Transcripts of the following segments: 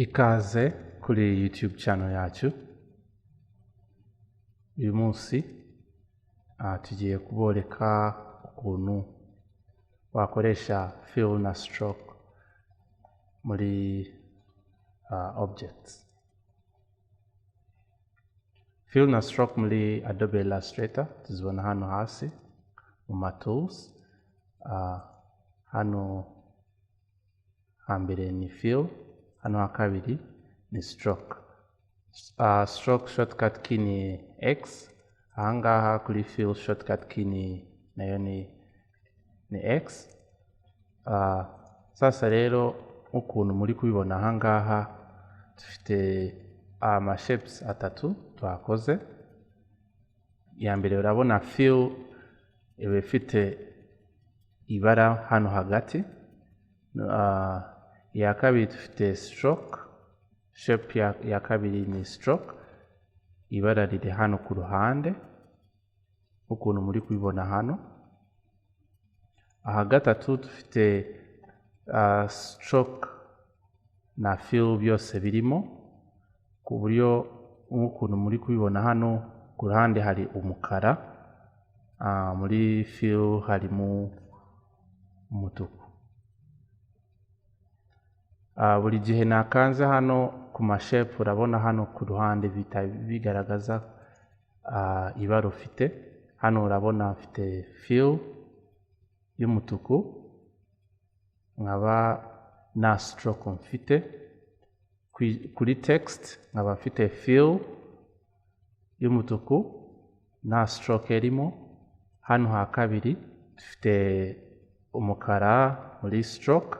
Ikaze kuri YouTube channel yacu. Uyu munsi tugiye kuboreka ukuntu wakoresha fill na stroke muri objects. Fill na stroke muri Adobe Illustrator tuzibona hano hasi mu tools. Hano hambere ni fill, hano hakabiri ni stroke. Stroke shortcut key ni X, ahangaha kuri fill shortcut key nayo ni X. Sasa rero ukuntu muri kubibona ahangaha dufite shapes atatu twakoze. Ya mbere urabona fill iba ifite ibara hano hagati. Ya kabiri dufite stroke, shape ya kabiri ni stroke, ibara riri hano ku ruhande ukuntu muri kubibona hano. Aha gatatu dufite stroke na fill byose birimo, ku buryo ukuntu muri kubibona hano ku ruhande hari umukara, muri fill harimo umutuku. Buri gihe nakanze hano ku shape urabona hano ku ruhande bigaragaza ibara ufite. Hano urabona afite fill y'umutuku, nkaba na stroke mfite. Kuri text nkaba mfite fill y'umutuku na stroke erimo. Hano ha kabiri dufite umukara muri stroke,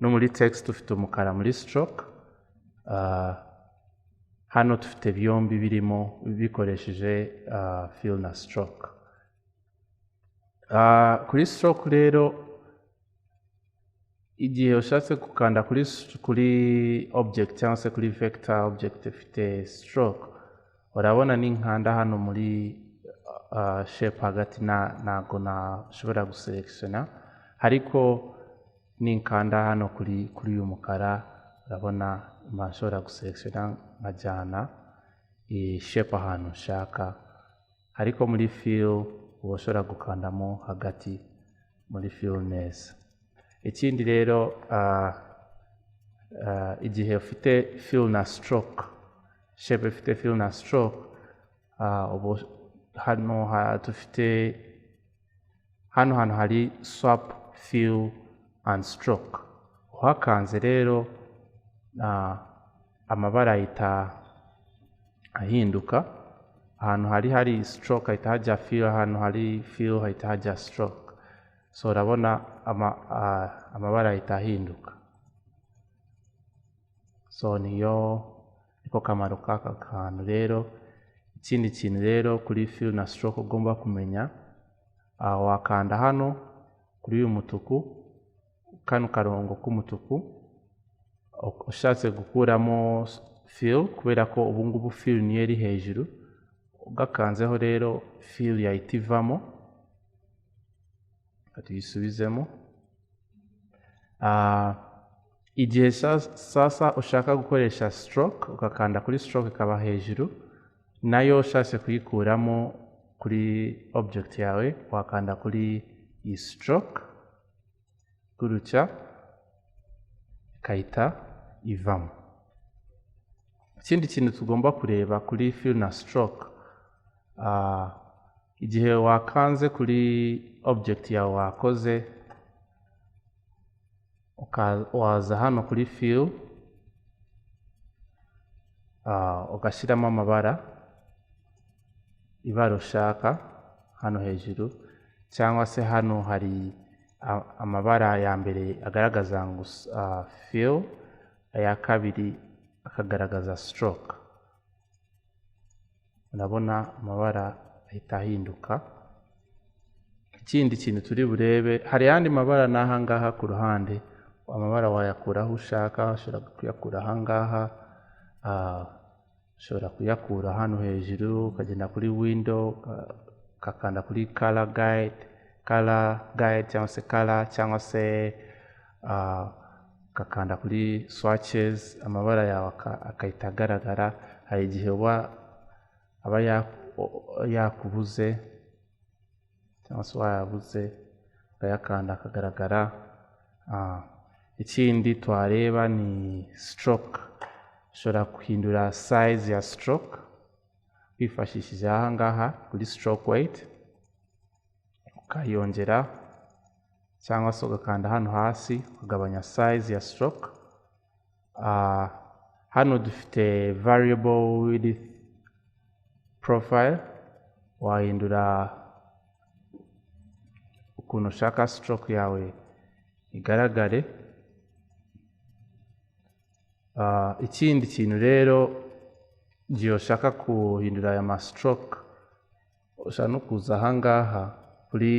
no muri text dufite umukara muri stroke. Hano dufite byombi birimo bikoresheje fill na stroke. Kuri stroke rero igihe ushatse gukanda kuri object cyangwa se kuri vector object ifite stroke, urabona n'inkanda hano muri shape hagati ntago nashobora guselectiona, ariko n'inkanda hano kuri uyu mukara urabona nashobora guselectiona nkajyana shape ahantu nshaka. Ariko muri fill ushobora gukandamo hagati muri fill neza. Ikindi rero igihe ufite fill na stroke, shape ifite fill na stroke, hano dufite hano hari swap fill and stroke. Uhakanze rero amabara ahita ahinduka. Ahantu hari stroke ahita hajya fill, ahantu hari fill ahita hajya stroke. So urabona amabara ahita ahinduka. So niko kamaro k'aka kantu rero. Ikindi kintu rero kuri fill na stroke ugomba kumenya, wakanda hano kuri uyu mutuku, kano karongo k'umutuku, ushatse gukuramo fill kubera ko ubu ngubu fill niyo iri hejuru, ugakanzeho rero fill yahita ivamo, tuyisubizemo. Igihe sasa ushaka gukoresha stroke, ukakanda kuri stroke ikaba hejuru, nayo ushatse kuyikuramo kuri object yawe, wakanda kuri iyi stroke gutya ikahita ivamo. Ikindi kintu tugomba kureba kuri fill na stroke, igihe wakanze kuri object yawe wakoze, waza hano kuri fill, ugashyiramo amabara, ibara ushaka hano hejuru, cyangwa se hano hari amabara ya mbere agaragaza ngo fill, aya kabiri akagaragaza stroke. Urabona amabara ahita ahinduka. Ikindi kintu turi burebe, hari yandi mabara n'ahangaha ku ruhande. Amabara wayakura aho ushaka, ushobora kuyakura ahangaha, ushobora kuyakura hano hejuru, ukagenda kuri window, ukakanda kuri color guide cyangwa se color, cyangwa se ugakanda kuri swatches amabara yawe akahita agaragara. Hari igihe aba yakubuze cyangwa se wayabuze ukayakanda akagaragara. Ikindi twareba ni stroke. Ushobora guhindura size ya stroke wifashishije aha ngaha kuri stroke weight ukayongera, cyangwa se ugakanda hano hasi ukagabanya size ya stroke. Hano dufite variable width profile, wahindura ukuntu ushaka stroke yawe igaragare. Ikindi kintu rero igihe ushaka kuhindura aya ma stroke, ushaka no kuza aha ngaha kuri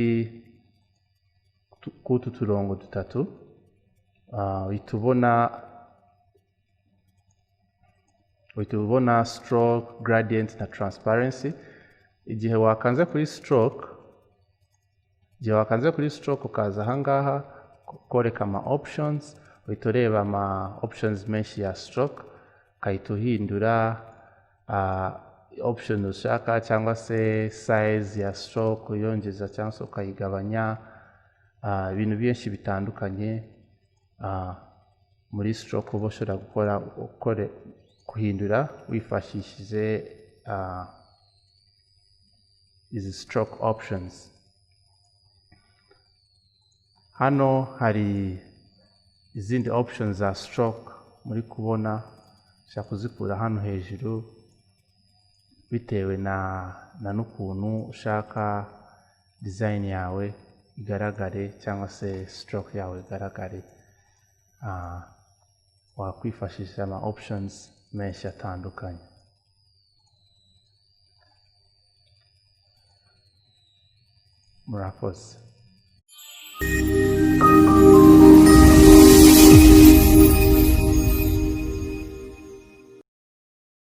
kutu turongo dutatu, uhita ubona stroke, gradient na transparency. Igihe wakanze kuri stroke, ukaza aha ngaha koreka ama options, uhita ureba ama options menshi ya stroke, ukahita uhindura option ushaka, cyangwa se size ya stroke uyongeza cyangwa se ukayigabanya. Ibintu byinshi bitandukanye muri stroke uba ushobora guhindura wifashishije izi stroke options. Hano hari izindi options za stroke muri kubona, ushaka kuzikura hano hejuru bitewe na n'ukuntu ushaka design yawe igaragare cyangwa se stroke yawe igaragare. Wakwifashisha ama options menshi atandukanye. Murakoze.